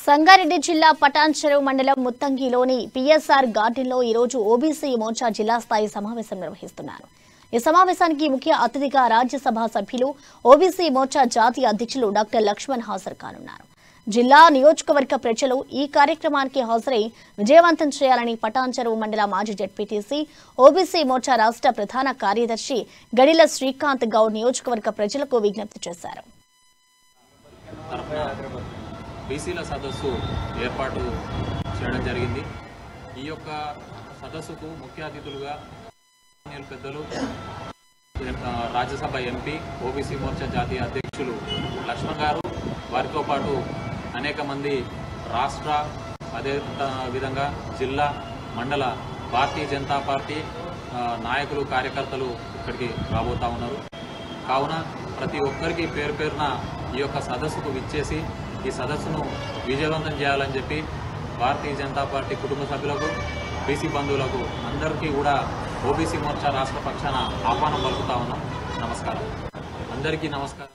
సంగారెడ్డి జిల్లా పటాన్చెరు మండలం ముత్తంగిలోని పిఎస్ఆర్ గార్డెన్లో ఈ రోజు ఓబీసీ మోర్చా జిల్లా స్థాయి సమావేశం నిర్వహిస్తున్నారు. ఈ సమావేశానికి ముఖ్య అతిథిగా రాజ్యసభ సభ్యులు ఓబీసీ మోర్చా జాతీయ అధ్యక్షులు డాక్టర్ లక్ష్మణ్ హాజరు కానున్నారు. జిల్లా నియోజకవర్గ ప్రజలు ఈ కార్యక్రమానికి హాజరై విజయవంతం చేయాలని పటాన్చెరు మండల మాజీ జెడ్పీటీసీ ఓబీసీ మోర్చా రాష్ట్ర ప్రధాన కార్యదర్శి గడిల శ్రీకాంత్ గౌడ్ నియోజకవర్గ ప్రజలకు విజ్ఞప్తి చేశారు. బీసీల సదస్సు ఏర్పాటు చేయడం జరిగింది. ఈ యొక్క సదస్సుకు ముఖ్య అతిథులుగా పెద్దలు రాజ్యసభ ఎంపీ ఓబీసీ మోర్చా జాతీయ అధ్యక్షులు లక్ష్మణ్ గారు, వారితో పాటు అనేక మంది రాష్ట్ర అదే విధంగా జిల్లా మండల భారతీయ జనతా పార్టీ నాయకులు కార్యకర్తలు ఇక్కడికి రాబోతా ఉన్నారు. కావున ప్రతి ఒక్కరికి పేరు పేరున ఈ యొక్క సదస్సుకు విచ్చేసి ఈ సదస్సును విజయవంతం చేయాలని చెప్పి భారతీయ జనతా పార్టీ కుటుంబ సభ్యులకు, బీసీ బంధువులకు అందరికీ కూడా ఓబీసీ మోర్చా రాష్ట్ర పక్షాన ఆహ్వానం పలుకుతా ఉన్నాం. నమస్కారం, అందరికీ నమస్కారం.